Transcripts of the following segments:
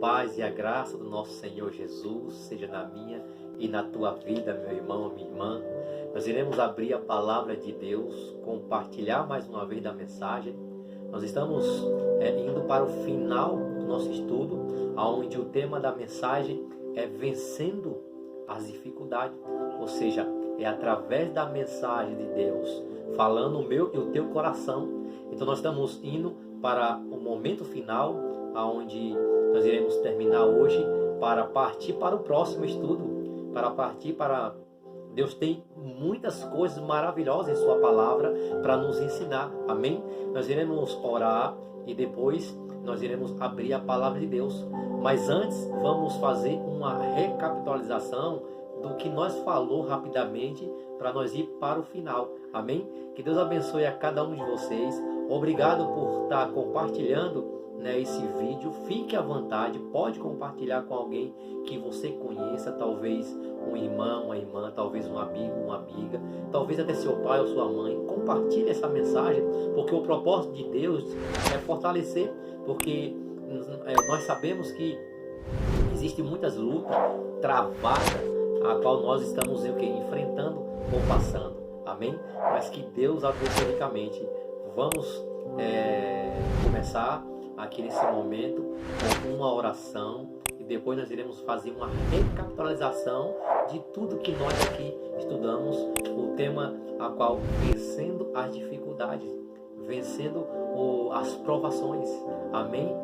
paz e a graça do nosso Senhor Jesus seja na minha e na tua vida, meu irmão, minha irmã. Nós iremos abrir a palavra de Deus, compartilhar mais uma vez da mensagem. Nós estamos indo para o final do nosso estudo, onde o tema da mensagem é vencendo as dificuldades. Ou seja, é através da mensagem de Deus, falando o meu e o teu coração. Então nós estamos indo para o momento final, onde nós iremos terminar hoje, para partir para o próximo estudo, para partir para... Deus tem muitas coisas maravilhosas em sua palavra para nos ensinar, amém? Nós iremos orar e depois nós iremos abrir a palavra de Deus. Mas antes, vamos fazer uma recapitulação do que nós falou rapidamente, para nós ir para o final, amém? Que Deus abençoe a cada um de vocês. Obrigado por estar compartilhando esse vídeo. Fique à vontade, pode compartilhar com alguém que você conheça, talvez um irmão, uma irmã, talvez um amigo, uma amiga, talvez até seu pai ou sua mãe. Compartilhe essa mensagem, porque o propósito de Deus é fortalecer, porque nós sabemos que existem muitas lutas travadas, a qual nós estamos enfrentando ou passando, amém? Mas que Deus abençoe ricamente. Vamos começar aqui nesse momento com uma oração e depois nós iremos fazer uma recapitulação de tudo que nós aqui estudamos, o tema a qual vencendo as dificuldades, vencendo as provações, amém?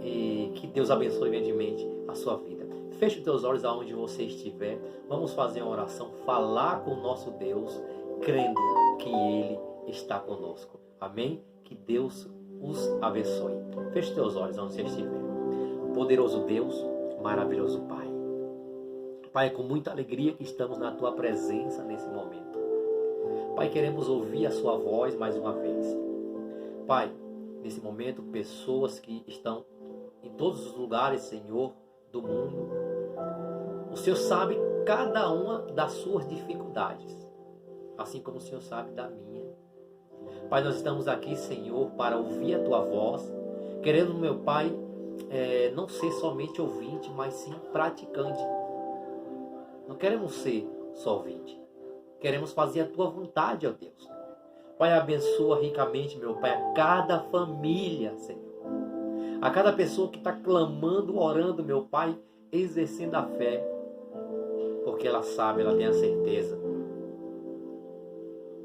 E que Deus abençoe grandemente a sua vida. Feche os teus olhos aonde você estiver, vamos fazer uma oração, falar com o nosso Deus, crendo que Ele está conosco, amém? Que Deus os abençoe. Feche teus olhos onde você estiver. Poderoso Deus, maravilhoso Pai. Pai, é com muita alegria que estamos na Tua presença nesse momento. Pai, queremos ouvir a Sua voz mais uma vez. Pai, nesse momento, pessoas que estão em todos os lugares, Senhor, do mundo. O Senhor sabe cada uma das suas dificuldades, assim como o Senhor sabe da minha. Pai, nós estamos aqui, Senhor, para ouvir a Tua voz, querendo, meu Pai, não ser somente ouvinte, mas sim praticante. Não queremos ser só ouvinte, queremos fazer a Tua vontade, ó Deus. Pai, abençoa ricamente, meu Pai, a cada família, Senhor, a cada pessoa que está clamando, orando, meu Pai, exercendo a fé, porque ela sabe, ela tem a certeza.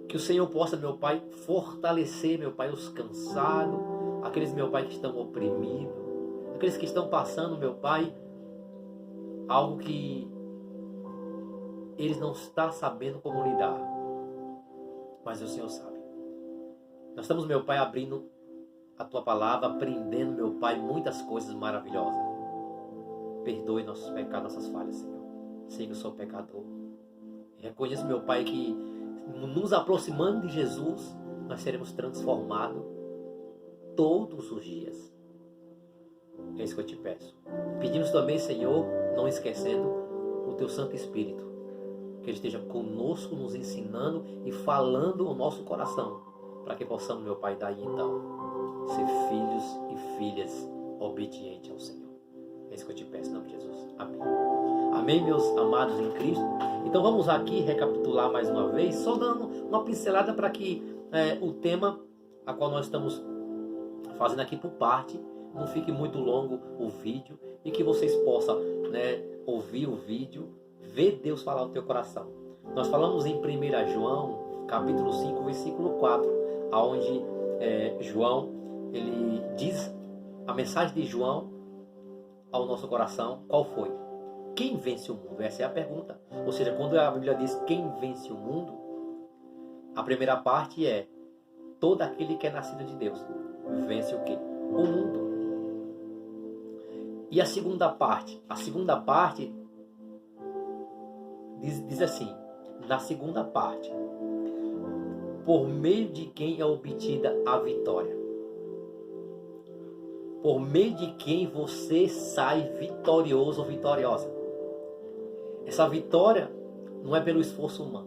Que o Senhor possa, meu Pai, fortalecer, meu Pai, os cansados, aqueles, meu Pai, que estão oprimidos, aqueles que estão passando, meu Pai, algo que eles não estão sabendo como lidar. Mas o Senhor sabe. Nós estamos, meu Pai, abrindo a Tua palavra, aprendendo, meu Pai, muitas coisas maravilhosas. Perdoe nossos pecados, nossas falhas, Senhor. Sei que eu sou pecador. Reconheço, meu Pai, que nos aproximando de Jesus, nós seremos transformados todos os dias. É isso que eu te peço. Pedimos também, Senhor, não esquecendo o Teu Santo Espírito, que Ele esteja conosco, nos ensinando e falando o nosso coração, para que possamos, meu Pai, daí então, ser filhos e filhas obedientes ao Senhor. É isso que eu te peço, em nome de Jesus. Amém. Amém, meus amados em Cristo. Então vamos aqui recapitular mais uma vez, só dando uma pincelada para que o tema a qual nós estamos fazendo aqui por parte, não fique muito longo o vídeo e que vocês possam ouvir o vídeo, ver Deus falar ao teu coração. Nós falamos em 1 João, capítulo 5, versículo 4, onde João, ele diz, a mensagem de João ao nosso coração, qual foi? Quem vence o mundo? Essa é a pergunta. Ou seja, quando a Bíblia diz quem vence o mundo, a primeira parte é todo aquele que é nascido de Deus. Vence o quê? O mundo. E a segunda parte? A segunda parte diz assim, na segunda parte, por meio de quem é obtida a vitória. Por meio de quem você sai vitorioso ou vitoriosa. Essa vitória não é pelo esforço humano.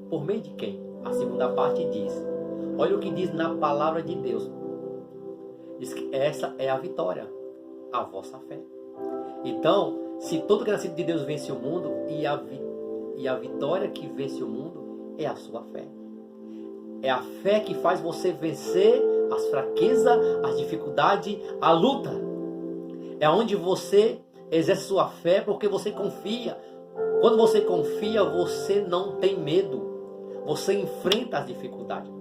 Por meio de quem? A segunda parte diz. Olha o que diz na palavra de Deus. Diz que essa é a vitória. A vossa fé. Então, se todo que é nascido de Deus vence o mundo, e a vitória que vence o mundo é a sua fé. É a fé que faz você vencer as fraquezas, as dificuldades, a luta. É onde você exerce sua fé porque você confia. Quando você confia, você não tem medo. Você enfrenta as dificuldades.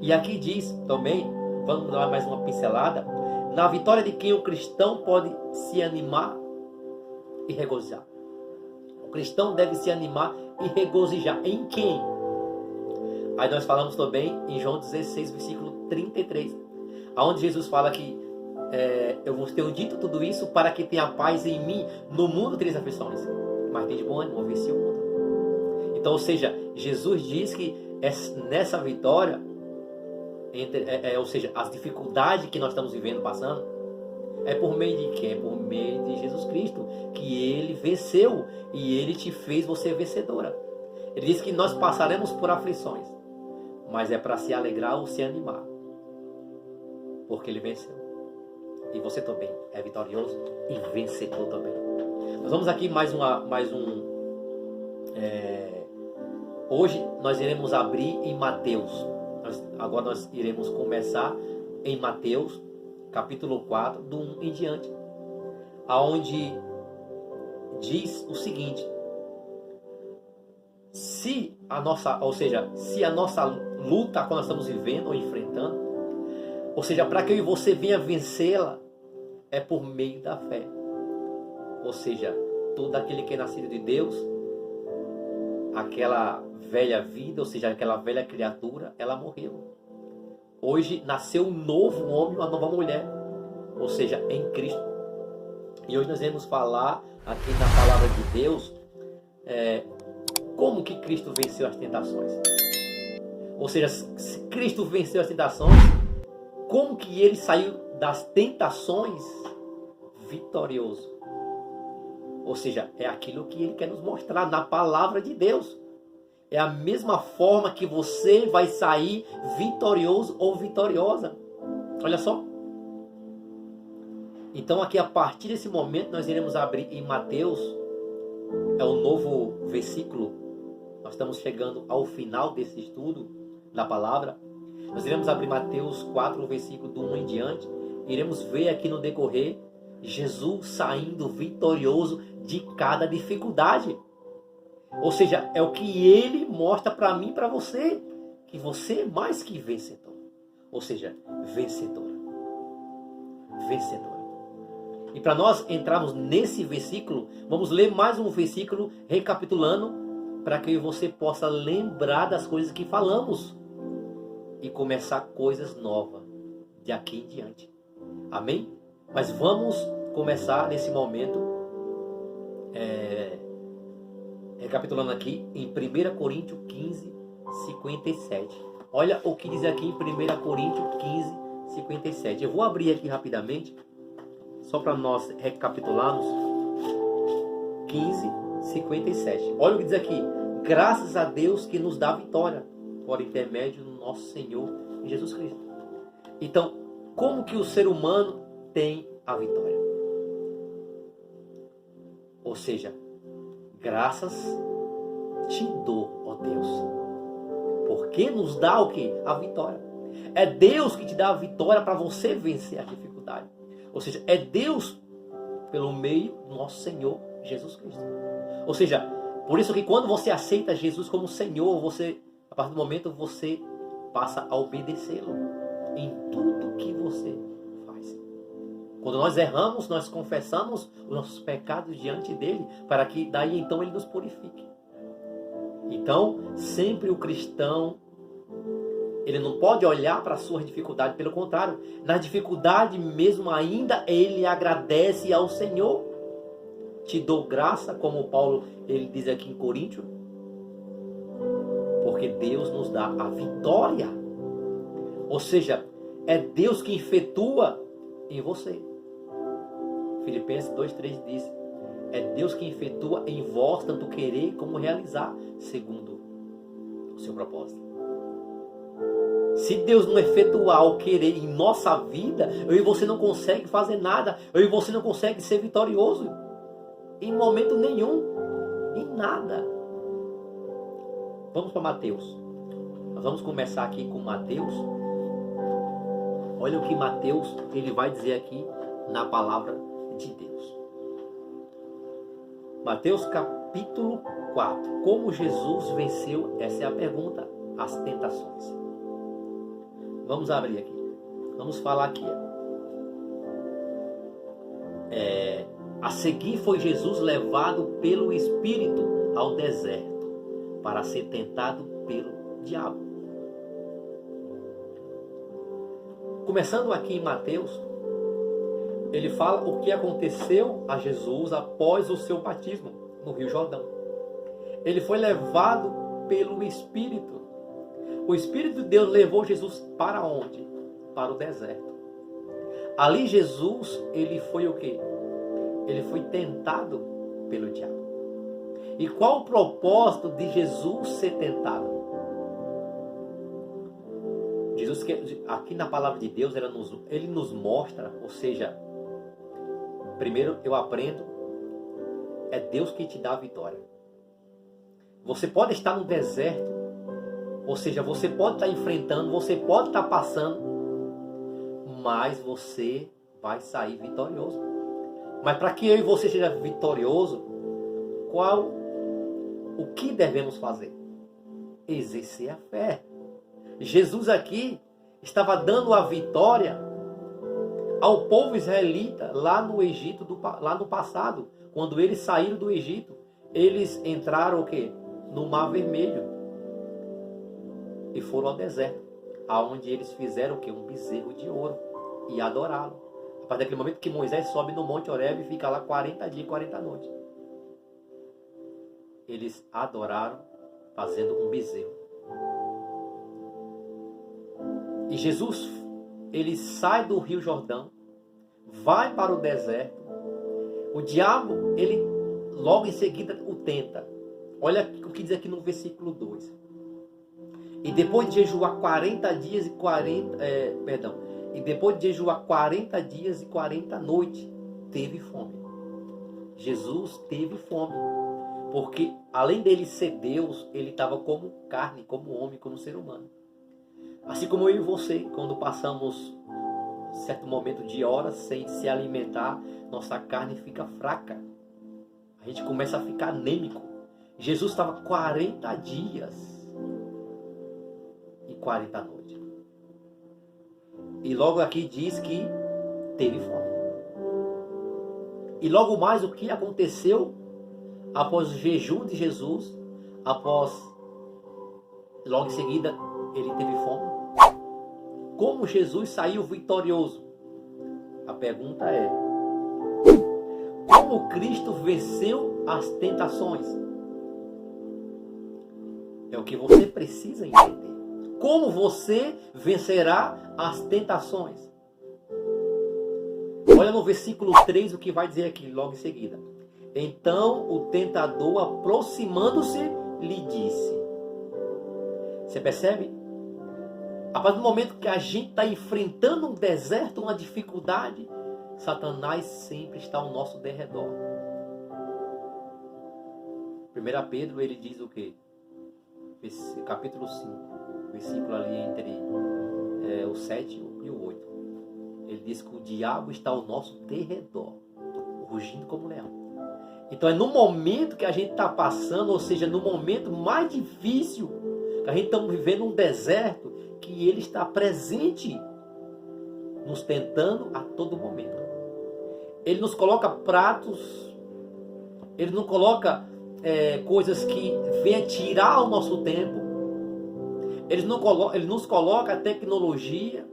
E aqui diz também, vamos dar mais uma pincelada, na vitória de quem o cristão pode se animar e regozijar. O cristão deve se animar e regozijar. Em quem? Aí nós falamos também em João 16, versículo 33, onde Jesus fala que eu vos tenho dito tudo isso para que tenha paz em mim. No mundo tereis aflições, mas tem de bom ânimo, eu venci o mundo. Então, ou seja, Jesus diz que nessa vitória, ou seja, as dificuldades que nós estamos vivendo, passando, é por meio de quem? É por meio de Jesus Cristo, que Ele venceu e Ele te fez você vencedora. Ele diz que nós passaremos por aflições, mas é para se alegrar ou se animar, porque Ele venceu. E você também é vitorioso e vencedor também. Nós vamos aqui hoje nós iremos abrir em Mateus. Agora nós iremos começar em Mateus, capítulo 4, do 1 em diante, aonde diz o seguinte: se a nossa luta, quando nós estamos vivendo ou enfrentando, ou seja, para que eu e você venha vencê-la, é por meio da fé. Ou seja, todo aquele que é nascido de Deus, aquela velha vida, ou seja, aquela velha criatura, ela morreu. Hoje nasceu um novo homem, uma nova mulher, ou seja, em Cristo. E hoje nós iremos falar aqui na palavra de Deus como que Cristo venceu as tentações. Ou seja, se Cristo venceu as tentações, como que ele saiu das tentações vitorioso? Ou seja, é aquilo que ele quer nos mostrar na palavra de Deus. É a mesma forma que você vai sair vitorioso ou vitoriosa. Olha só. Então aqui, a partir desse momento, nós iremos abrir em Mateus. É um novo versículo. Nós estamos chegando ao final desse estudo da palavra. Nós iremos abrir Mateus 4, versículo do 1 em diante. Iremos ver aqui no decorrer Jesus saindo vitorioso de cada dificuldade. Ou seja, é o que ele mostra para mim e para você, que você é mais que vencedor. Ou seja, vencedora. Vencedora. E para nós entrarmos nesse versículo, vamos ler mais um versículo recapitulando, para que você possa lembrar das coisas que falamos e começar coisas novas de aqui em diante. Amém? Mas vamos começar nesse momento recapitulando aqui em 1 Coríntios 15, 57. Olha o que diz aqui em 1 Coríntios 15, 57. Eu vou abrir aqui rapidamente, só para nós recapitularmos. 15, 57. Olha o que diz aqui: graças a Deus que nos dá vitória por intermédio do nosso Senhor Jesus Cristo. Então, como que o ser humano tem a vitória? Ou seja, graças te dou, ó Deus. Porque nos dá o que? A vitória. É Deus que te dá a vitória para você vencer a dificuldade. Ou seja, é Deus pelo meio do nosso Senhor Jesus Cristo. Ou seja, por isso que quando você aceita Jesus como Senhor, você, a partir do momento, você passa a obedecê-lo em tudo que você faz. Quando nós erramos, nós confessamos os nossos pecados diante dele, para que daí então ele nos purifique. Então, sempre o cristão, ele não pode olhar para a sua dificuldade, pelo contrário, na dificuldade mesmo ainda, ele agradece ao Senhor. Te dou graça, como Paulo ele diz aqui em Coríntios, porque Deus nos dá a vitória. Ou seja, é Deus que efetua em você. Filipenses 2,3 diz: é Deus que efetua em vós tanto querer como realizar, segundo o seu propósito. Se Deus não efetuar o querer em nossa vida, eu e você não consegue fazer nada. Eu e você não consegue ser vitorioso. Em momento nenhum. Em nada. Vamos para Mateus. Nós vamos começar aqui com Mateus. Olha o que Mateus ele vai dizer aqui na palavra de Deus. Mateus capítulo 4. Como Jesus venceu? Essa é a pergunta. As tentações. Vamos abrir aqui. Vamos falar aqui. A seguir foi Jesus levado pelo Espírito ao deserto para ser tentado pelo diabo. Começando aqui em Mateus, ele fala o que aconteceu a Jesus após o seu batismo no Rio Jordão. Ele foi levado pelo Espírito. O Espírito de Deus levou Jesus para onde? Para o deserto. Ali Jesus, ele foi o quê? Ele foi tentado pelo diabo. E qual o propósito de Jesus ser tentado? Jesus, aqui na palavra de Deus, ele nos mostra, ou seja, primeiro eu aprendo, é Deus que te dá a vitória. Você pode estar no deserto, ou seja, você pode estar enfrentando, você pode estar passando, mas você vai sair vitorioso. Mas para que eu e você seja vitorioso, o que devemos fazer? Exercer a fé. Jesus aqui estava dando a vitória ao povo israelita lá no Egito, lá no passado, quando eles saíram do Egito, eles entraram o quê? No Mar Vermelho. E foram ao deserto, aonde eles fizeram o quê? Um bezerro de ouro e adoraram. A partir daquele momento que Moisés sobe no Monte Horebe e fica lá 40 dias e 40 noites. Eles adoraram fazendo um bezerro. E Jesus, ele sai do Rio Jordão, vai para o deserto. O diabo, ele logo em seguida o tenta. Olha o que diz aqui no versículo 2. E depois de jejuar 40 dias e 40... E depois de jejuar 40 dias e 40 noites, teve fome. Jesus teve fome. Porque além dele ser Deus, ele estava como carne, como homem, como ser humano. Assim como eu e você, quando passamos certo momento de horas sem se alimentar, nossa carne fica fraca. A gente começa a ficar anêmico. Jesus estava 40 dias e 40 noites. E logo aqui diz que teve fome. E logo mais o que aconteceu após o jejum de Jesus, logo em seguida ele teve fome. Como Jesus saiu vitorioso? A pergunta é: como Cristo venceu as tentações? É o que você precisa entender. Como você vencerá as tentações? Olha no versículo 3 o que vai dizer aqui logo em seguida. Então o tentador, aproximando-se, lhe disse. Você percebe? A partir do momento que a gente está enfrentando um deserto, uma dificuldade, Satanás sempre está ao nosso derredor. 1 Pedro, ele diz o quê? Capítulo 5, versículo ali entre o 7 e o 8. Ele diz que o diabo está ao nosso derredor, rugindo como leão. Então é no momento que a gente está passando, ou seja, no momento mais difícil, que a gente está vivendo um deserto, que ele está presente, nos tentando a todo momento. Ele nos coloca pratos, ele nos coloca coisas que venham tirar o nosso tempo. Ele nos coloca a tecnologia,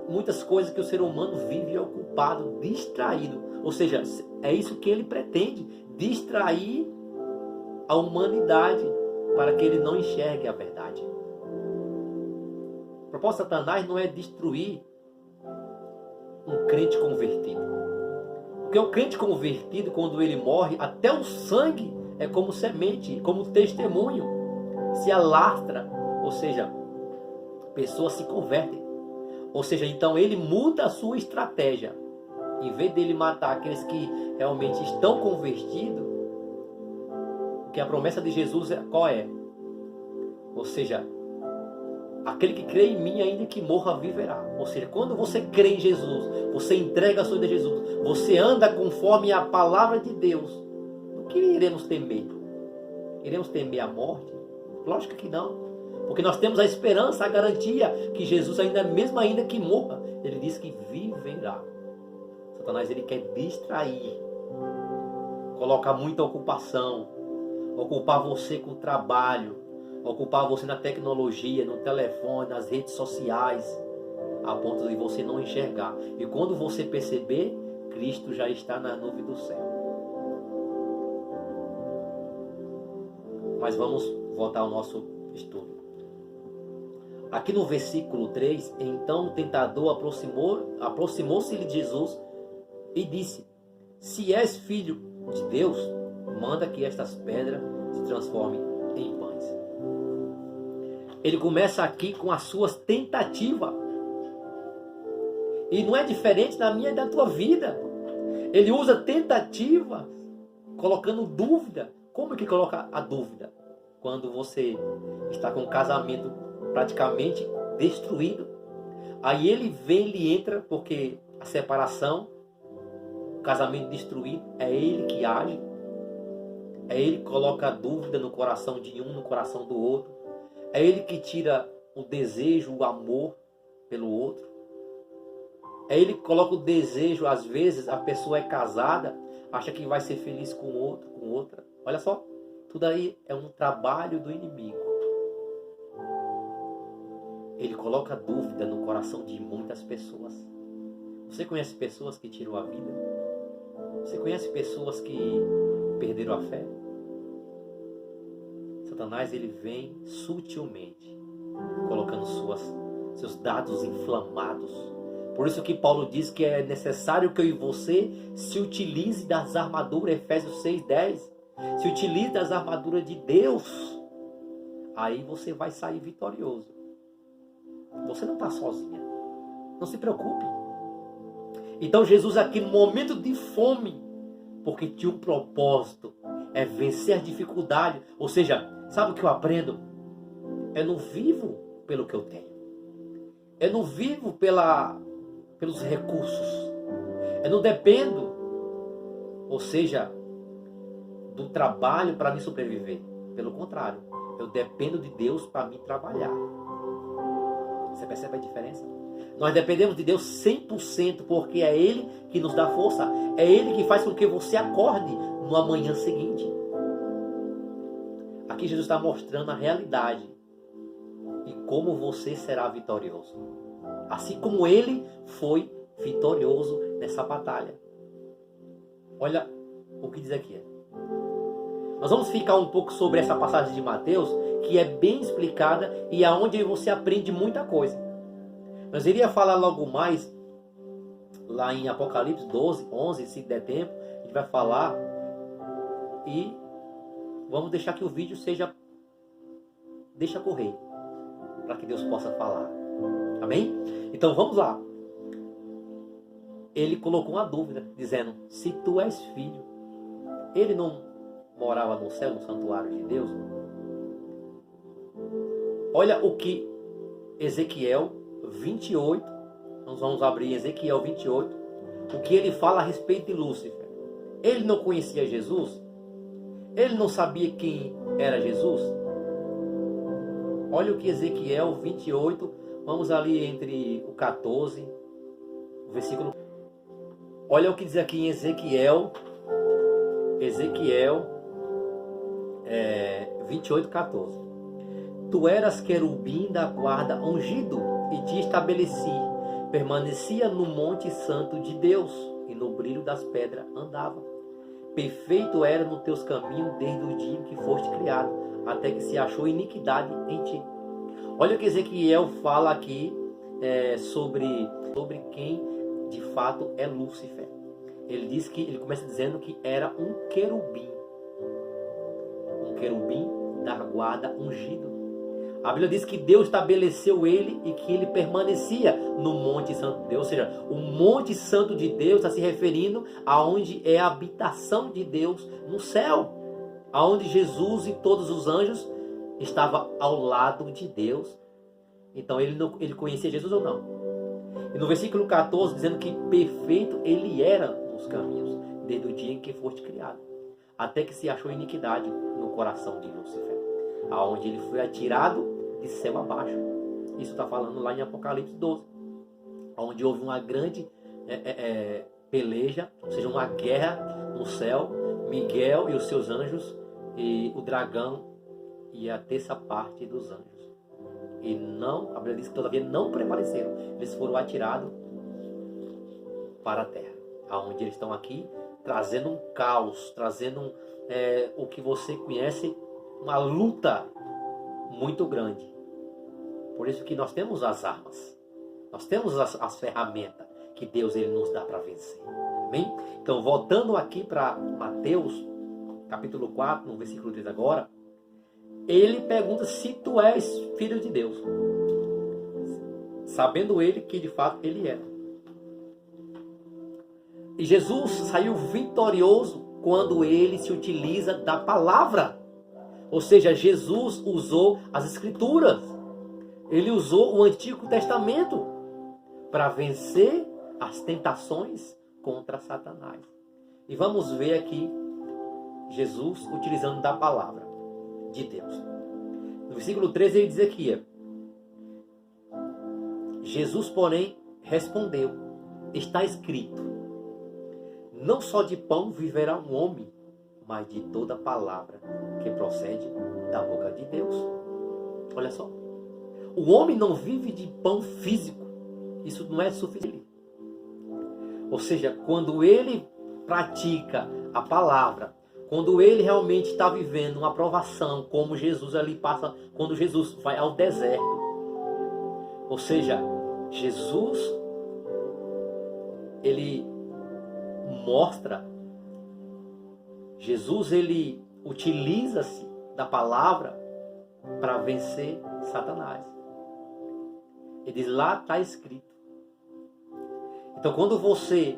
muitas coisas que o ser humano vive ocupado, distraído. Ou seja, é isso que ele pretende, distrair a humanidade para que ele não enxergue a verdade. O propósito de Satanás não é destruir um crente convertido. Porque o crente convertido, quando ele morre, até o sangue é como semente, como testemunho. se alastra, ou seja, pessoas se convertem. Ou seja, então ele muda a sua estratégia. Em vez dele matar aqueles que realmente estão convertidos, que a promessa de Jesus qual é? Ou seja, aquele que crê em mim, ainda que morra, viverá. Ou seja, quando você crê em Jesus, você entrega a sua vida a Jesus, você anda conforme a palavra de Deus, o que iremos temer? Iremos temer a morte? Lógico que não. Porque nós temos a esperança, a garantia que Jesus, ainda que morra, ele diz que viverá. Satanás, ele quer distrair, colocar muita ocupação, ocupar você com o trabalho, ocupar você na tecnologia, no telefone, nas redes sociais, a ponto de você não enxergar. E quando você perceber, Cristo já está na nuvem do céu. Mas vamos voltar ao nosso estudo. Aqui no versículo 3, então o tentador aproximou-se de Jesus e disse: se és filho de Deus, manda que estas pedras se transformem em pães. Ele começa aqui com as suas tentativas. E não é diferente da minha e da tua vida. Ele usa tentativa, colocando dúvida. Como que coloca a dúvida? Quando você está com o casamento praticamente destruído. Aí ele vem, ele entra, porque a separação, o casamento destruído, é ele que age. É ele que coloca a dúvida no coração de um, no coração do outro. É ele que tira o desejo, o amor pelo outro. É ele que coloca o desejo, às vezes a pessoa é casada, acha que vai ser feliz com outro, com outra. Olha só, tudo aí é um trabalho do inimigo. Ele coloca dúvida no coração de muitas pessoas. Você conhece pessoas que tiram a vida? Você conhece pessoas que perderam a fé? Satanás, ele vem sutilmente, colocando seus dados inflamados. Por isso que Paulo diz que é necessário que eu e você se utilize das armaduras, Efésios 6:10. Se utilize das armaduras de Deus. Aí você vai sair vitorioso. Você não está sozinha. Não se preocupe. Então Jesus aqui no momento de fome, porque tinha um propósito, é vencer a dificuldade. Ou seja, sabe o que eu aprendo? Eu não vivo pelo que eu tenho. Eu não vivo pelos recursos. Eu não dependo, ou seja, do trabalho para me sobreviver. Pelo contrário, eu dependo de Deus para me trabalhar. Você percebe a diferença? Nós dependemos de Deus 100%, porque é Ele que nos dá força. É Ele que faz com que você acorde no amanhã seguinte. Aqui Jesus está mostrando a realidade e como você será vitorioso. Assim como Ele foi vitorioso nessa batalha. Olha o que diz aqui. Nós vamos ficar um pouco sobre essa passagem de Mateus, que é bem explicada e aonde você aprende muita coisa. Nós iríamos falar logo mais, lá em Apocalipse 12, 11, se der tempo, a gente vai falar e vamos deixar que o vídeo deixa correr, para que Deus possa falar. Amém? Então vamos lá. Ele colocou uma dúvida, dizendo, se tu és filho, ele não morava no céu, no santuário de Deus? Olha o que Ezequiel 28, nós vamos abrir Ezequiel 28, o que ele fala a respeito de Lúcifer. Ele não conhecia Jesus? Ele não sabia quem era Jesus? Olha o que Ezequiel 28, vamos ali entre o 14, o versículo. Olha o que diz aqui em Ezequiel 28, 14. Tu eras querubim da guarda ungido, e te estabeleci. Permanecia no monte santo de Deus, e no brilho das pedras andava. Perfeito era nos teus caminhos desde o dia em que foste criado, até que se achou iniquidade em ti. Olha o que Ezequiel fala aqui sobre quem de fato é Lúcifer. Ele começa dizendo que era um querubim da guarda ungido. A Bíblia diz que Deus estabeleceu ele e que ele permanecia no Monte Santo de Deus. Ou seja, o Monte Santo de Deus está se referindo aonde é a habitação de Deus no céu. Aonde Jesus e todos os anjos estavam ao lado de Deus. Então ele conhecia Jesus ou não? E no versículo 14, dizendo que perfeito ele era nos caminhos, desde o dia em que foste criado, até que se achou iniquidade no coração de Lúcifer, aonde ele foi atirado de céu abaixo. Isso está falando lá em Apocalipse 12, onde houve uma grande peleja, ou seja, uma guerra no céu, Miguel e os seus anjos, e o dragão e a terça parte dos anjos. E não, a Bíblia diz que todavia não prevaleceram. Eles foram atirados para a terra, aonde eles estão aqui, trazendo um caos, trazendo o que você conhece, uma luta muito grande. Por isso que nós temos as armas, nós temos as ferramentas que Deus ele nos dá para vencer. Amém? Então, voltando aqui para Mateus, capítulo 4, no versículo 3 agora, ele pergunta se tu és filho de Deus, sabendo ele que de fato ele era. E Jesus saiu vitorioso quando ele se utiliza da palavra. Ou seja, Jesus usou as Escrituras. Ele usou o Antigo Testamento para vencer as tentações contra Satanás. E vamos ver aqui Jesus utilizando da palavra de Deus. No versículo 13 ele diz aqui: Jesus, porém, respondeu: está escrito, não só de pão viverá um homem, mas de toda palavra que procede da boca de Deus. Olha só. O homem não vive de pão físico. Isso não é suficiente. Ou seja, quando ele pratica a palavra, quando ele realmente está vivendo uma provação, como Jesus ali passa, quando Jesus vai ao deserto. Ou seja, Jesus, ele mostra, Jesus ele utiliza-se da palavra para vencer Satanás. Ele diz, lá está escrito. Então quando você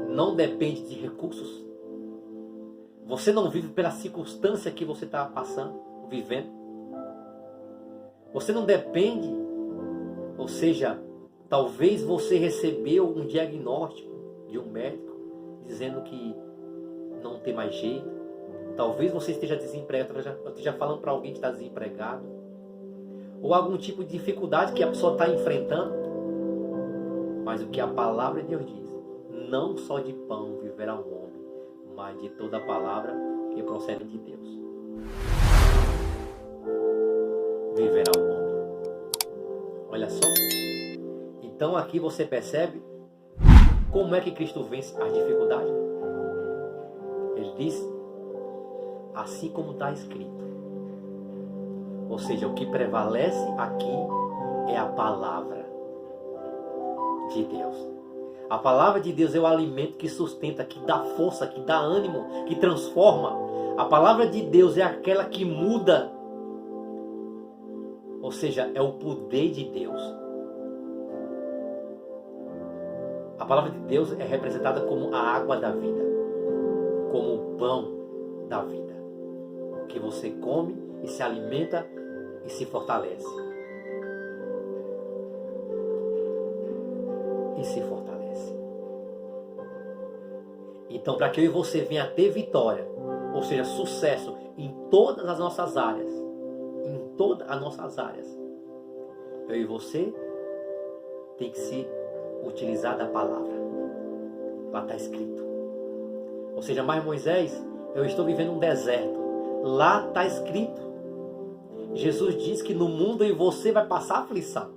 não depende de recursos, você não vive pela circunstância que você está passando, vivendo. Você não depende, ou seja, talvez você recebeu um diagnóstico de um médico dizendo que não tem mais jeito. Talvez você esteja desempregado, esteja falando para alguém que está desempregado. Ou algum tipo de dificuldade que a pessoa está enfrentando. Mas o que a palavra de Deus diz, não só de pão viverá um homem, mas de toda a palavra que procede de Deus viverá um homem. Olha só. Então aqui você percebe como é que Cristo vence as dificuldades. Ele diz, assim como está escrito. Ou seja, o que prevalece aqui é a palavra de Deus. A palavra de Deus é o alimento que sustenta, que dá força, que dá ânimo, que transforma. A palavra de Deus é aquela que muda. Ou seja, é o poder de Deus. A palavra de Deus é representada como a água da vida, como o pão da vida, que você come e se alimenta e se fortalece. E se fortalece. Então, para que eu e você venha a ter vitória, ou seja, sucesso em todas as nossas áreas, eu e você tem que se utilizar da palavra. Lá está escrito. Ou seja, mas Moisés, eu estou vivendo um deserto. Lá está escrito. Jesus diz que no mundo em você vai passar aflição.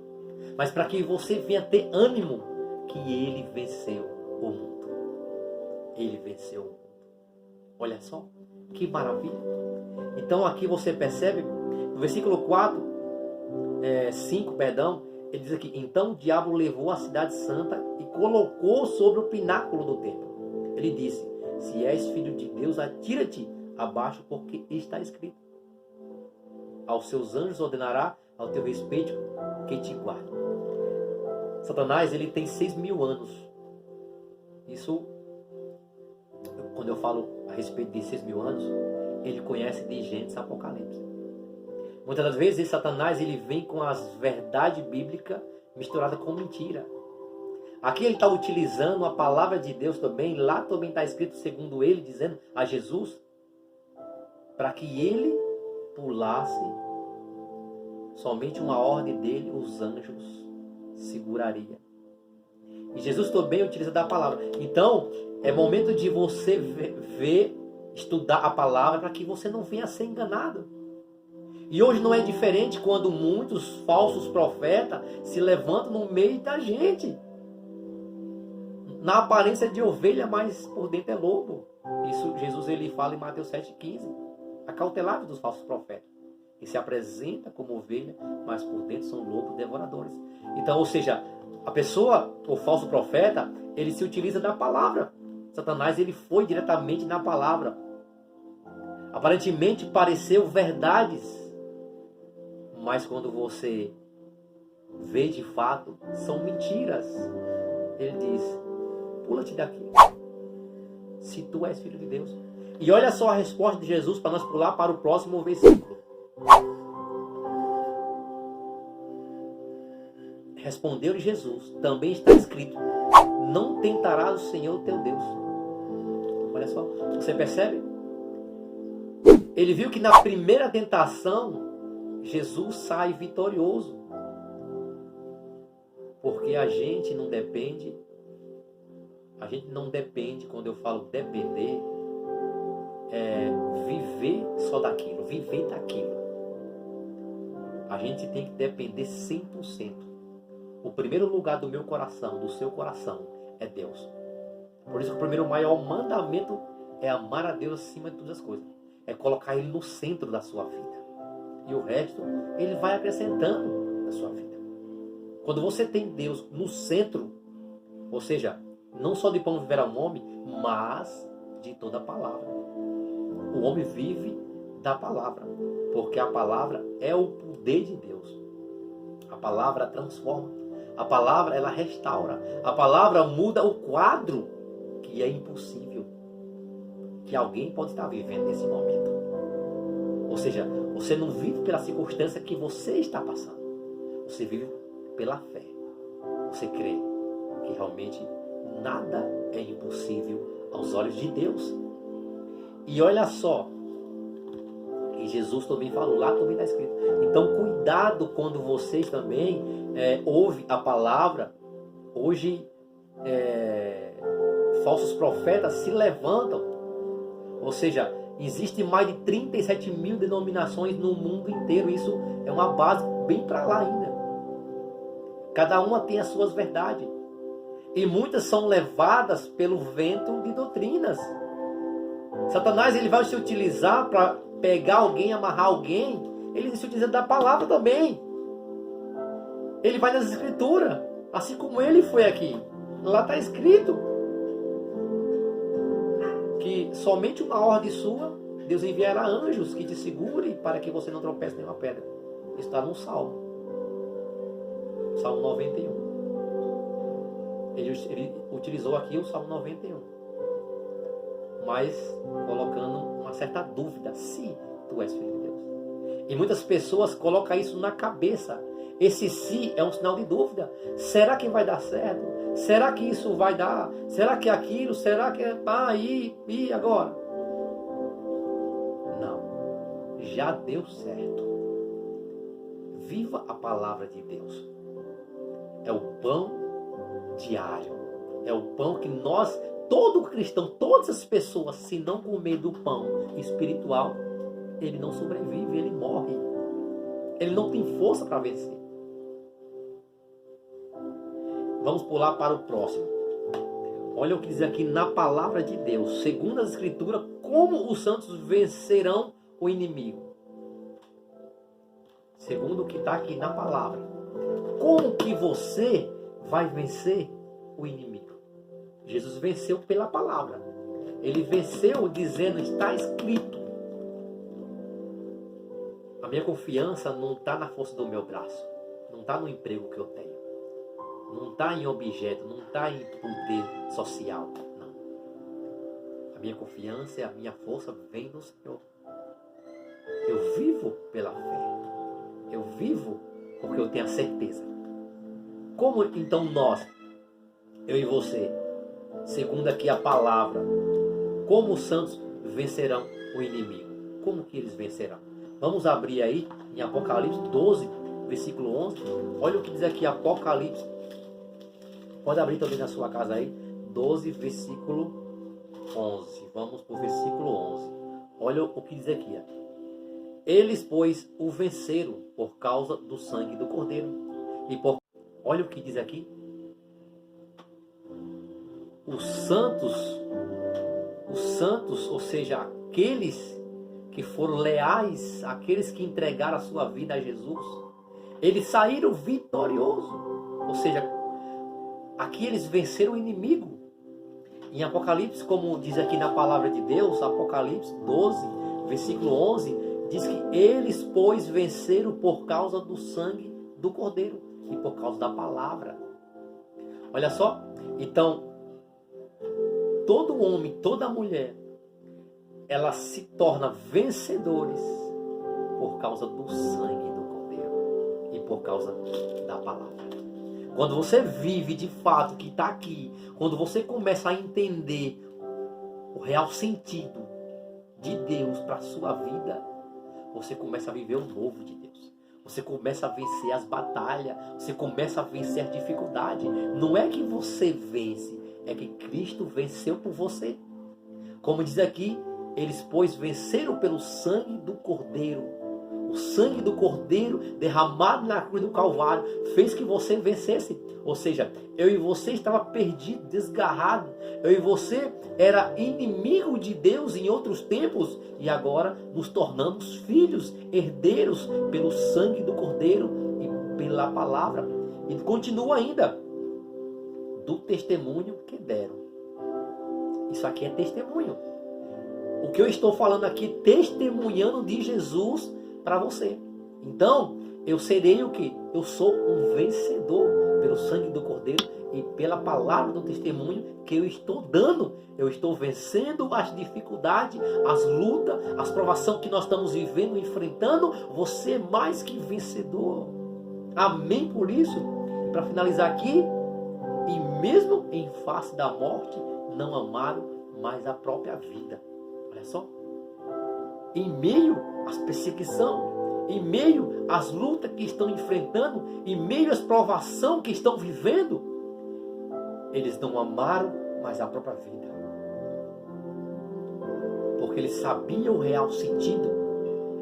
Mas para que você venha ter ânimo, que ele venceu o mundo. Ele venceu o mundo. Olha só, que maravilha. Então aqui você percebe, no versículo 5, ele diz aqui, então o diabo levou a cidade santa e colocou sobre o pináculo do templo. Ele disse, se és filho de Deus, atira-te abaixo, porque está escrito. aos seus anjos ordenará ao teu respeito que te guarde. Satanás, ele tem 6.000 anos. Isso, quando eu falo a respeito de 6.000 anos, ele conhece de Gênesis a Apocalipse. Muitas das vezes, Satanás, ele vem com as verdades bíblicas misturadas com mentira. Aqui ele está utilizando a palavra de Deus também. Lá também está escrito, segundo ele, dizendo a Jesus, para que ele pulasse, somente uma ordem dele, os anjos seguraria. E Jesus também utiliza da palavra. Então, é momento de você ver, estudar a palavra, para que você não venha a ser enganado. E hoje não é diferente quando muitos falsos profetas se levantam no meio da gente. Na aparência de ovelha, mas por dentro é lobo. Isso Jesus ele fala em Mateus 7,15. Acautelado dos falsos profetas. Que se apresenta como ovelha, mas por dentro são lobos devoradores. Então, ou seja, a pessoa, o falso profeta, ele se utiliza da palavra. Satanás, ele foi diretamente na palavra. Aparentemente pareceu verdades, mas quando você vê de fato, são mentiras. Ele diz, pula-te daqui, se tu és filho de Deus. E olha só a resposta de Jesus, para nós pular para o próximo versículo. Respondeu-lhe Jesus, também está escrito, não tentarás o Senhor teu Deus. Olha só, você percebe? Ele viu que na primeira tentação, Jesus sai vitorioso. Porque a gente não depende, quando eu falo depender, é viver só daquilo, viver daquilo. A gente tem que depender 100%. O primeiro lugar do meu coração, do seu coração, é Deus. Por isso que o primeiro maior mandamento é amar a Deus acima de todas as coisas. É colocar Ele no centro da sua vida. E o resto, Ele vai acrescentando na sua vida. Quando você tem Deus no centro, ou seja, não só de pão viverá o homem, mas de toda a palavra. O homem vive da palavra, porque a palavra é o poder de Deus. A palavra transforma. A palavra, ela restaura. A palavra muda o quadro que é impossível que alguém pode estar vivendo nesse momento. Ou seja, você não vive pela circunstância que você está passando. Você vive pela fé. Você crê que realmente nada é impossível aos olhos de Deus. E olha só, que Jesus também falou, lá também está escrito. Então cuidado quando vocês também ouvem a palavra. Hoje falsos profetas se levantam. Ou seja, existe mais de 37.000 denominações no mundo inteiro. Isso é uma base bem para lá ainda. Cada uma tem as suas verdades. E muitas são levadas pelo vento de doutrinas. Satanás, ele vai se utilizar para pegar alguém, amarrar alguém. Ele se utiliza da palavra também. Ele vai nas escrituras. Assim como ele foi aqui. Lá está escrito que somente uma ordem sua, Deus enviará anjos que te segurem para que você não tropece nenhuma pedra. Está no Salmo. Salmo 91. Ele utilizou aqui o Salmo 91. Mas colocando uma certa dúvida, se tu és filho de Deus. E muitas pessoas colocam isso na cabeça. Esse se é um sinal de dúvida. Será que vai dar certo? Será que isso vai dar? Será que é aquilo? Será que é... e agora? Não. Já deu certo. Viva a palavra de Deus. É o pão diário. É o pão que nós, todo cristão, todas as pessoas, se não comer do pão espiritual, ele não sobrevive, ele morre. Ele não tem força para vencer. Vamos pular para o próximo. Olha o que diz aqui na palavra de Deus. Segundo as escrituras, como os santos vencerão o inimigo? Segundo o que está aqui na palavra. Como que você vai vencer o inimigo? Jesus venceu pela palavra. Ele venceu dizendo, está escrito. A minha confiança não está na força do meu braço. Não está no emprego que eu tenho. Não está em objeto. Não está em poder social. Não. A minha confiança e a minha força vem do Senhor. Eu vivo pela fé. Eu vivo porque eu tenho a certeza. Como então nós, eu e você, segundo aqui a palavra, como os santos vencerão o inimigo? Como que eles vencerão? Vamos abrir aí em Apocalipse 12, versículo 11. Olha o que diz aqui Apocalipse. Pode abrir também na sua casa aí. 12, versículo 11. Vamos para o versículo 11. Olha o que diz aqui. Eles, pois, o venceram por causa do sangue do Cordeiro. Olha o que diz aqui. Os santos, ou seja, aqueles que foram leais, aqueles que entregaram a sua vida a Jesus, eles saíram vitoriosos. Ou seja, aqui eles venceram o inimigo. Em Apocalipse, como diz aqui na palavra de Deus, Apocalipse 12, versículo 11, diz que eles, pois, venceram por causa do sangue do Cordeiro e por causa da palavra. Olha só, então, todo homem, toda mulher, ela se torna vencedores por causa do sangue do Cordeiro e por causa da palavra. Quando você vive de fato que está aqui, quando você começa a entender o real sentido de Deus para a sua vida, você começa a viver o novo de Deus. Você começa a vencer as batalhas, você começa a vencer a dificuldade. Não é que você vence, é que Cristo venceu por você. Como diz aqui, eles, pois, venceram pelo sangue do Cordeiro. O sangue do Cordeiro derramado na cruz do Calvário fez que você vencesse. Ou seja, eu e você estava perdido, desgarrado. Eu e você era inimigo de Deus em outros tempos. E agora nos tornamos filhos, herdeiros pelo sangue do Cordeiro e pela palavra. E continua ainda do testemunho que deram. Isso aqui é testemunho. O que eu estou falando aqui, testemunhando de Jesus para você. Então, eu serei o que? Eu sou um vencedor pelo sangue do Cordeiro e pela palavra do testemunho que eu estou dando. Eu estou vencendo as dificuldades, as lutas, as provações que nós estamos vivendo, enfrentando. Você é mais que vencedor. Amém por isso. E para finalizar aqui, e mesmo em face da morte, não amaram mais a própria vida. Olha só. Em meio às perseguições, em meio às lutas que estão enfrentando, em meio às provações que estão vivendo, eles não amaram mais a própria vida. Porque eles sabiam o real sentido.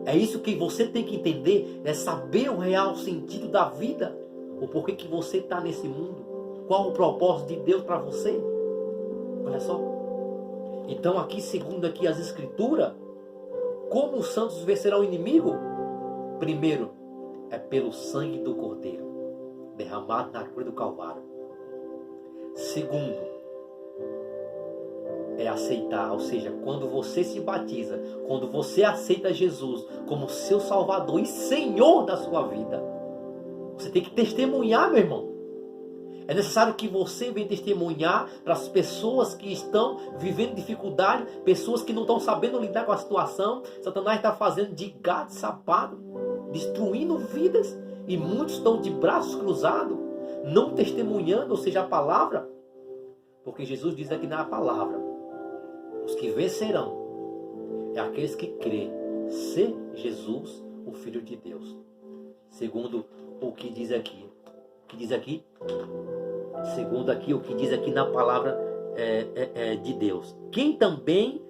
É isso que você tem que entender, é saber o real sentido da vida. O porquê que você está nesse mundo. Qual o propósito de Deus para você. Olha só. Então aqui, segundo aqui as Escrituras, como os santos vencerão o inimigo? Primeiro, é pelo sangue do Cordeiro, derramado na cruz do Calvário. Segundo, é aceitar, ou seja, quando você se batiza, quando você aceita Jesus como seu Salvador e Senhor da sua vida, você tem que testemunhar, meu irmão. É necessário que você venha testemunhar para as pessoas que estão vivendo dificuldade, pessoas que não estão sabendo lidar com a situação. Satanás está fazendo de gato e sapato, destruindo vidas, e muitos estão de braços cruzados, não testemunhando, ou seja, a palavra. Porque Jesus diz aqui na palavra, os que vencerão é aqueles que crêem ser Jesus o Filho de Deus. Segundo o que diz aqui. O que diz aqui? Segundo aqui, o que diz aqui na palavra de Deus. Quem também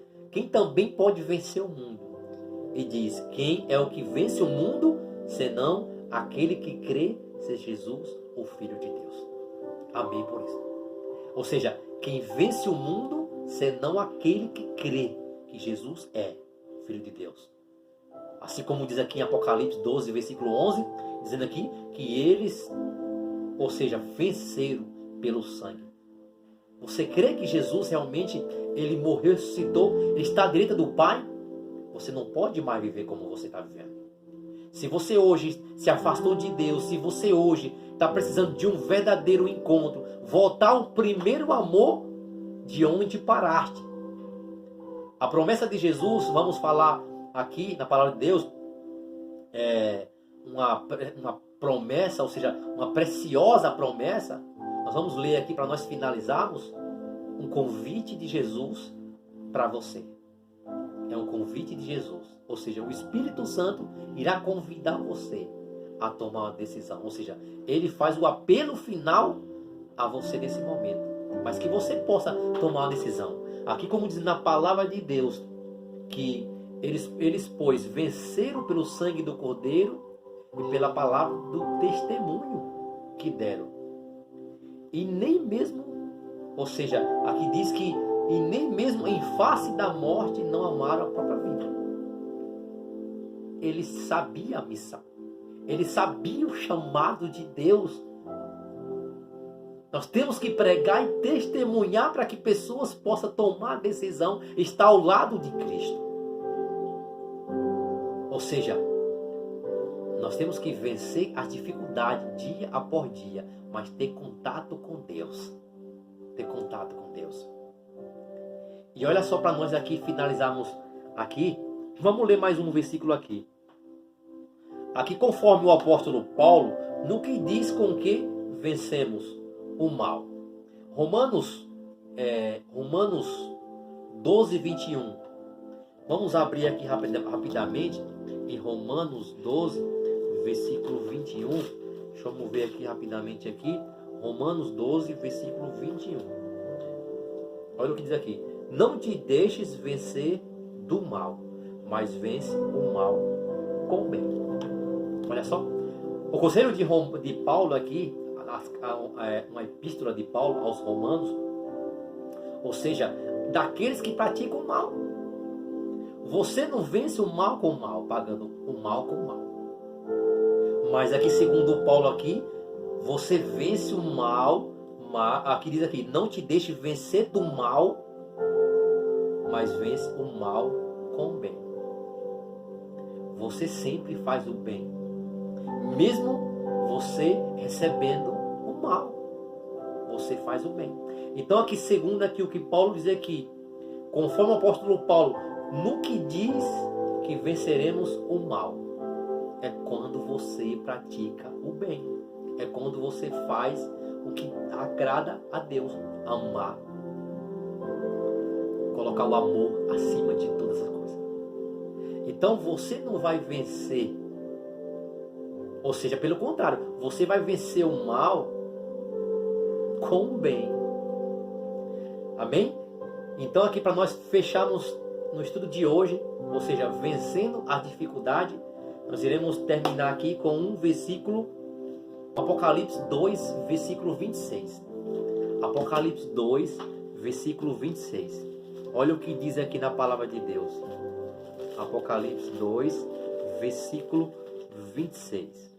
pode vencer o mundo? E diz, quem é o que vence o mundo, senão aquele que crê ser Jesus o Filho de Deus. Amém por isso. Ou seja, quem vence o mundo, senão aquele que crê que Jesus é Filho de Deus. Assim como diz aqui em Apocalipse 12, versículo 11, dizendo aqui que eles, ou seja, venceram pelo sangue. Você crê que Jesus realmente, ele morreu, ressuscitou, ele está à direita do Pai? Você não pode mais viver como você está vivendo. Se você hoje se afastou de Deus, se você hoje está precisando de um verdadeiro encontro, voltar ao primeiro amor de onde paraste. A promessa de Jesus, vamos falar aqui na palavra de Deus, é uma promessa, ou seja, uma preciosa promessa. Nós vamos ler aqui para nós finalizarmos um convite de Jesus para você. É um convite de Jesus. Ou seja, o Espírito Santo irá convidar você a tomar uma decisão. Ou seja, ele faz o apelo final a você nesse momento. Mas que você possa tomar uma decisão. Aqui, como diz na palavra de Deus, que eles pois, venceram pelo sangue do Cordeiro e pela palavra do testemunho que deram. E nem mesmo, ou seja, aqui diz que e nem mesmo em face da morte não amaram a própria vida. Ele sabia a missão. Ele sabia o chamado de Deus. Nós temos que pregar e testemunhar para que pessoas possam tomar a decisão, estar ao lado de Cristo. Ou seja, nós temos que vencer as dificuldades dia após dia, mas ter contato com Deus. Ter contato com Deus. E olha só para nós aqui finalizarmos aqui. Vamos ler mais um versículo aqui. Aqui conforme o apóstolo Paulo, no que diz com que vencemos o mal. Romanos 12, 21. Vamos abrir aqui rapidamente em Romanos 12, versículo 21. Deixa eu ver aqui rapidamente aqui. Romanos 12, versículo 21. Olha o que diz aqui. Não te deixes vencer do mal, mas vence o mal com o bem. Olha só. O conselho de Paulo aqui, uma epístola de Paulo aos Romanos, ou seja, daqueles que praticam o mal. Você não vence o mal com o mal, pagando o mal com o mal. Mas aqui, segundo Paulo aqui, você vence o mal, aqui diz aqui, não te deixe vencer do mal, mas vence o mal com o bem. Você sempre faz o bem, mesmo você recebendo o mal, você faz o bem. Então aqui, segundo aqui o que Paulo diz aqui, conforme o apóstolo Paulo, no que diz que venceremos o mal, é quando você pratica o bem, é quando você faz o que agrada a Deus, amar, colocar o amor acima de todas as coisas. Então você não vai vencer, ou seja, pelo contrário, você vai vencer o mal com o bem. Amém? Então aqui para nós fecharmos no estudo de hoje, ou seja, vencendo a dificuldade, nós iremos terminar aqui com um versículo, Apocalipse 2, versículo 26. Apocalipse 2, versículo 26. Olha o que diz aqui na palavra de Deus. Apocalipse 2, versículo 26.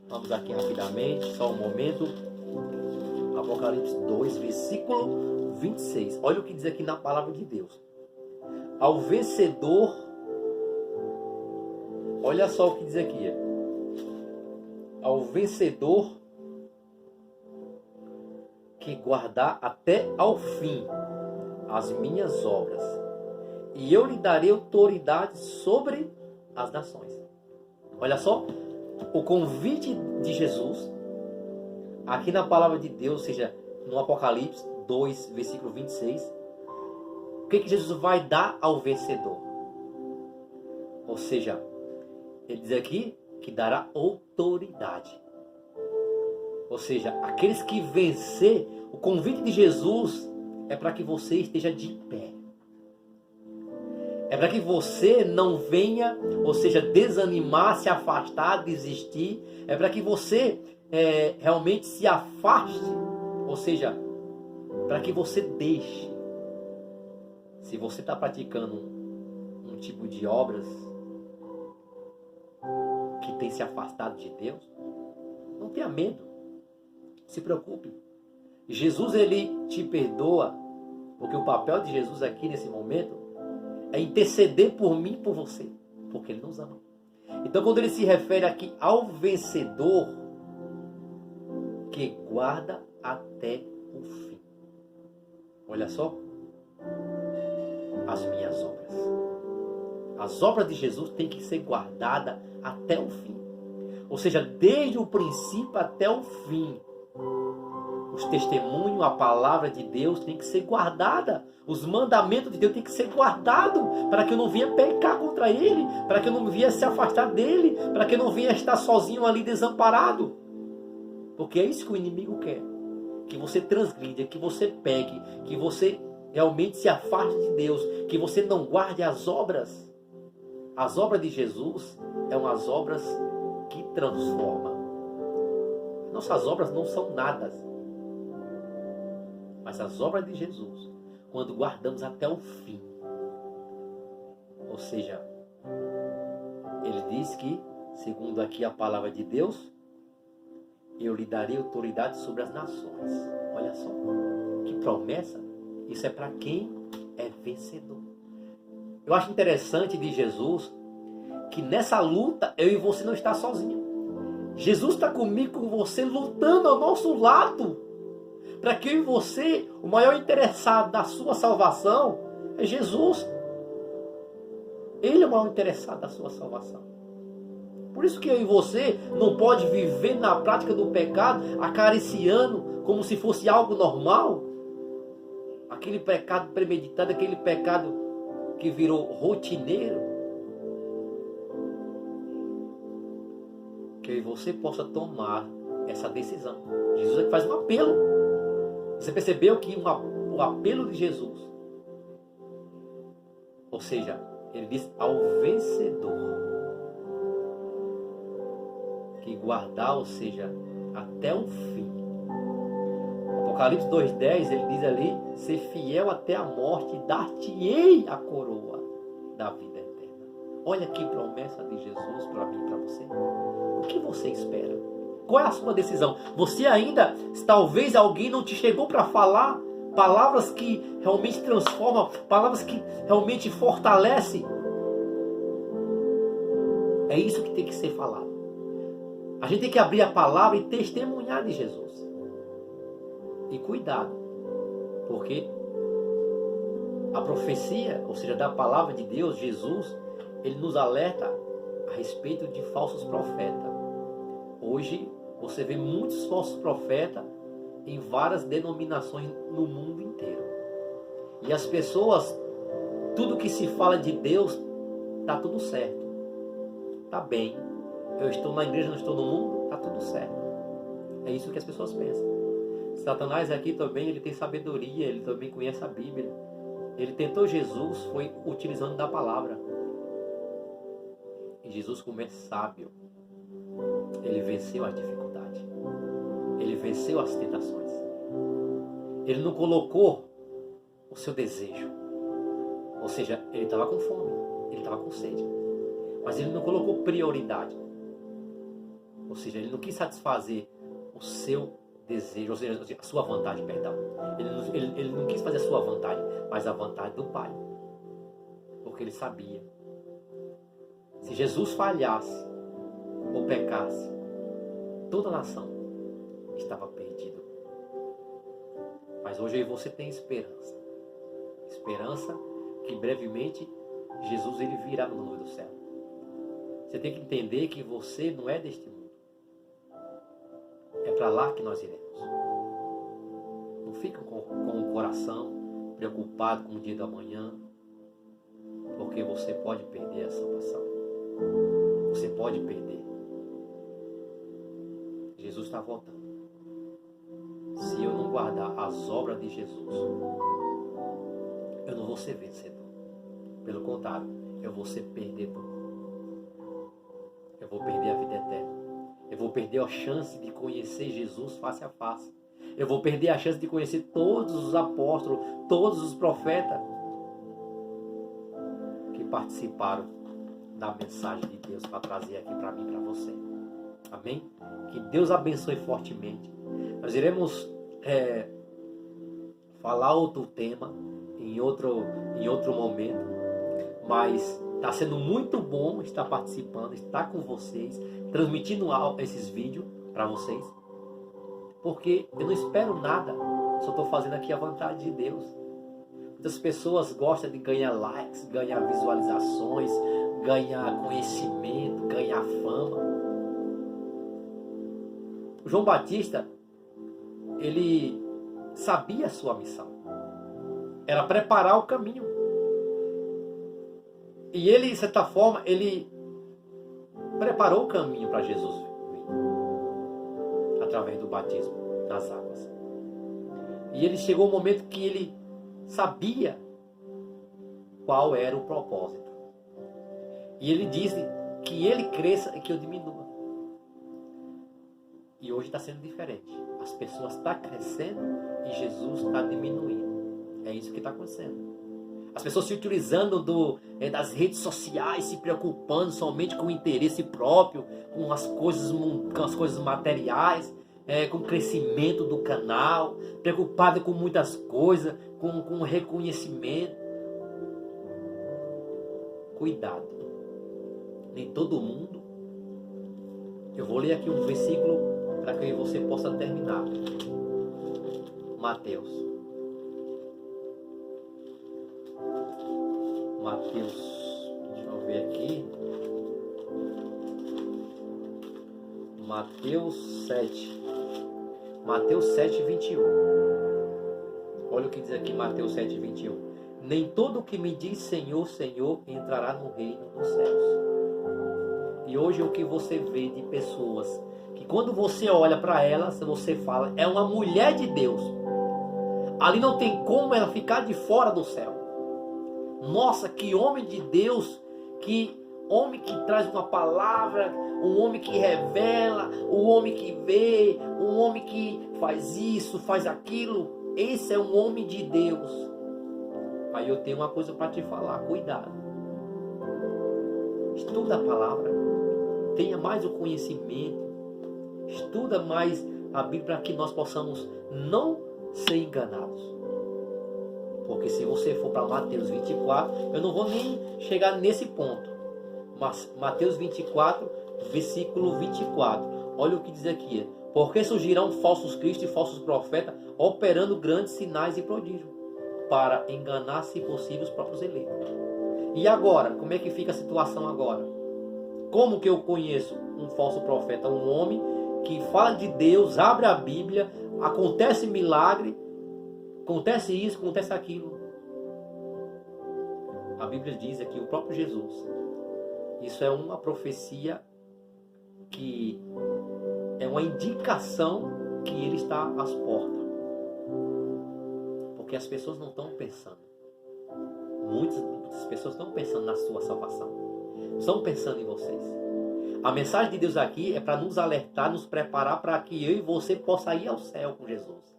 Vamos aqui rapidamente, só um momento. Apocalipse 2, versículo 26. Olha o que diz aqui na palavra de Deus. Ao vencedor, olha só o que diz aqui. Ao vencedor que guardar até ao fim as minhas obras, e eu lhe darei autoridade sobre as nações. Olha só, o convite de Jesus, aqui na palavra de Deus, ou seja, no Apocalipse 2, versículo 26, o que Jesus vai dar ao vencedor? Ou seja, ele diz aqui que dará autoridade. Ou seja, aqueles que vencer, o convite de Jesus é para que você esteja de pé. É para que você não venha, ou seja, desanimar, se afastar, desistir. É para que você realmente se afaste. Ou seja, para que você deixe. Se você está praticando um tipo de obras que tem se afastado de Deus, não tenha medo. Se preocupe. Jesus, ele te perdoa, porque o papel de Jesus aqui nesse momento é interceder por mim e por você, porque ele nos ama. Então, quando ele se refere aqui ao vencedor, que guarda até o fim. Olha só, as minhas obras. As obras de Jesus têm que ser guardadas até o fim. Ou seja, desde o princípio até o fim. Os testemunhos, a palavra de Deus tem que ser guardada. Os mandamentos de Deus tem que ser guardados. Para que eu não venha pecar contra Ele. Para que eu não venha se afastar dEle. Para que eu não venha estar sozinho ali desamparado. Porque é isso que o inimigo quer. Que você transgrida, que você pegue. Que você realmente se afaste de Deus. Que você não guarde as obras. As obras de Jesus são as obras que transformam. Nossas obras não são nada. Mas as obras de Jesus, quando guardamos até o fim. Ou seja, ele diz que, segundo aqui a palavra de Deus, eu lhe darei autoridade sobre as nações. Olha só, que promessa. Isso é para quem é vencedor. Eu acho interessante de Jesus que nessa luta eu e você não está sozinho. Jesus está comigo, com você, lutando ao nosso lado. Para que eu e você, o maior interessado da sua salvação é Jesus. Ele é o maior interessado da sua salvação. Por isso que eu e você não pode viver na prática do pecado, acariciando como se fosse algo normal. Aquele pecado premeditado, aquele pecado que virou rotineiro. Que eu e você possa tomar essa decisão. Jesus é que faz um apelo. Você percebeu que o apelo de Jesus, ou seja, ele diz ao vencedor, que guardar, ou seja, até o fim. Apocalipse 2,10, ele diz ali, ser fiel até a morte, dar-te-ei a coroa da vida eterna. Olha que promessa de Jesus para mim e para você. O que você espera? Qual é a sua decisão? Você ainda, talvez alguém não te chegou para falar palavras que realmente transformam, palavras que realmente fortalecem. É isso que tem que ser falado. A gente tem que abrir a palavra e testemunhar de Jesus. E cuidado, porque a profecia, ou seja, da palavra de Deus, Jesus, ele nos alerta a respeito de falsos profetas. Hoje você vê muitos falsos profetas em várias denominações no mundo inteiro. E as pessoas, tudo que se fala de Deus, está tudo certo. Está bem. Eu estou na igreja, não estou no mundo, está tudo certo. É isso que as pessoas pensam. Satanás aqui também, ele tem sabedoria, ele também conhece a Bíblia. Ele tentou Jesus, foi utilizando da palavra. E Jesus, como é sábio, ele venceu as dificuldades. Ele venceu as tentações. Ele não colocou o seu desejo. Ou seja, ele estava com fome. Ele estava com sede. Mas ele não colocou prioridade. Ou seja, ele não quis satisfazer o seu desejo. Ou seja, a sua vontade, perdão. Ele não quis fazer a sua vontade, mas a vontade do Pai. Porque ele sabia. Se Jesus falhasse ou pecasse, toda a nação estava perdida. Mas hoje você tem esperança. Esperança que brevemente Jesus ele virá no nome do céu. Você tem que entender que você não é deste mundo. É para lá que nós iremos. Não fica com o coração preocupado com o dia da manhã, porque você pode perder a salvação. Você pode perder. Jesus está voltando. Se eu não guardar as obras de Jesus, eu não vou ser vencedor. Pelo contrário, eu vou ser perdedor. Eu vou perder a vida eterna. Eu vou perder a chance de conhecer Jesus face a face. Eu vou perder a chance de conhecer todos os apóstolos, todos os profetas que participaram da mensagem de Deus para trazer aqui para mim e para você. Amém? Que Deus abençoe fortemente. Nós iremos falar outro tema em outro momento, mas Está sendo muito bom estar participando, estar com vocês, transmitindo esses vídeos para vocês. Porque eu não espero nada, só estou fazendo aqui a vontade de Deus. Muitas pessoas gostam de ganhar likes, ganhar visualizações, ganhar conhecimento, ganhar fama. O João Batista, ele sabia a sua missão. Era preparar o caminho. E ele, de certa forma, ele preparou o caminho para Jesus vir, através do batismo nas águas. E ele chegou um momento que ele sabia qual era o propósito. E ele disse que ele cresça e que eu diminua. E hoje está sendo diferente. As pessoas estão crescendo e Jesus está diminuindo. É isso que está acontecendo. As pessoas se utilizando das redes sociais, se preocupando somente com o interesse próprio, com as coisas materiais, com o crescimento do canal, preocupada com muitas coisas, com reconhecimento. Cuidado. Nem todo mundo. Eu vou ler aqui um versículo para que você possa terminar. Mateus, deixa eu ver aqui. Mateus 7, 21. Olha o que diz aqui Mateus 7, 21. Nem todo o que me diz Senhor, Senhor entrará no reino dos céus. E hoje o que você vê de pessoas que quando você olha para elas, você fala, é uma mulher de Deus. Ali não tem como ela ficar de fora do céu. Nossa, que homem de Deus, que homem que traz uma palavra, um homem que revela, um homem que vê, um homem que faz isso, faz aquilo. Esse é um homem de Deus. Aí eu tenho uma coisa para te falar, cuidado. Estuda a palavra, tenha mais o conhecimento, estuda mais a Bíblia para que nós possamos não ser enganados. Porque se você for para Mateus 24, eu não vou nem chegar nesse ponto. Mas Mateus 24, versículo 24. Olha o que diz aqui. Porque surgirão falsos cristos e falsos profetas, operando grandes sinais e prodígios, para enganar, se possível, os próprios eleitos. E agora, como é que fica a situação agora? Como que eu conheço um falso profeta? Um homem que fala de Deus, abre a Bíblia, acontece milagre, acontece isso, acontece aquilo. A Bíblia diz aqui, o próprio Jesus. Isso é uma profecia que é uma indicação que ele está às portas. Porque as pessoas não estão pensando. Muitas pessoas estão pensando na sua salvação. Estão pensando em vocês. A mensagem de Deus aqui é para nos alertar, nos preparar para que eu e você possa ir ao céu com Jesus.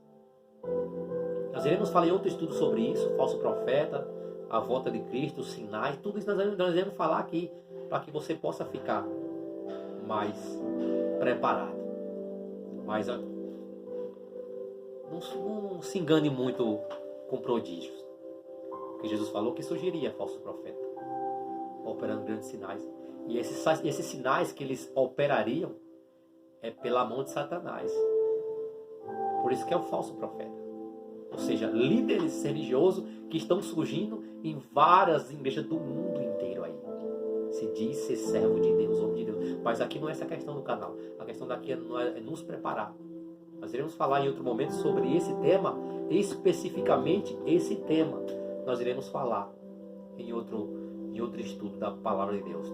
Nós iremos falar em outro estudo sobre isso, falso profeta, a volta de Cristo, os sinais, tudo isso nós iremos falar aqui, para que você possa ficar mais preparado. Mas não se engane muito com prodígios. Porque Jesus falou que surgiria falso profeta, operando grandes sinais. E esses sinais que eles operariam é pela mão de Satanás. Por isso que é o falso profeta. Ou seja, líderes religiosos que estão surgindo em várias igrejas do mundo inteiro aí. Se diz ser servo de Deus, homem de Deus. Mas aqui não é essa a questão do canal. A questão daqui é nos preparar. Nós iremos falar em outro momento sobre esse tema, especificamente esse tema. Nós iremos falar em outro estudo da palavra de Deus.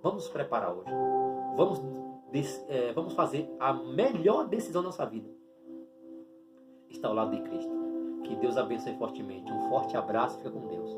Vamos nos preparar hoje. Vamos fazer a melhor decisão da nossa vida. Está ao lado de Cristo. Que Deus abençoe fortemente. Um forte abraço. Fica com Deus.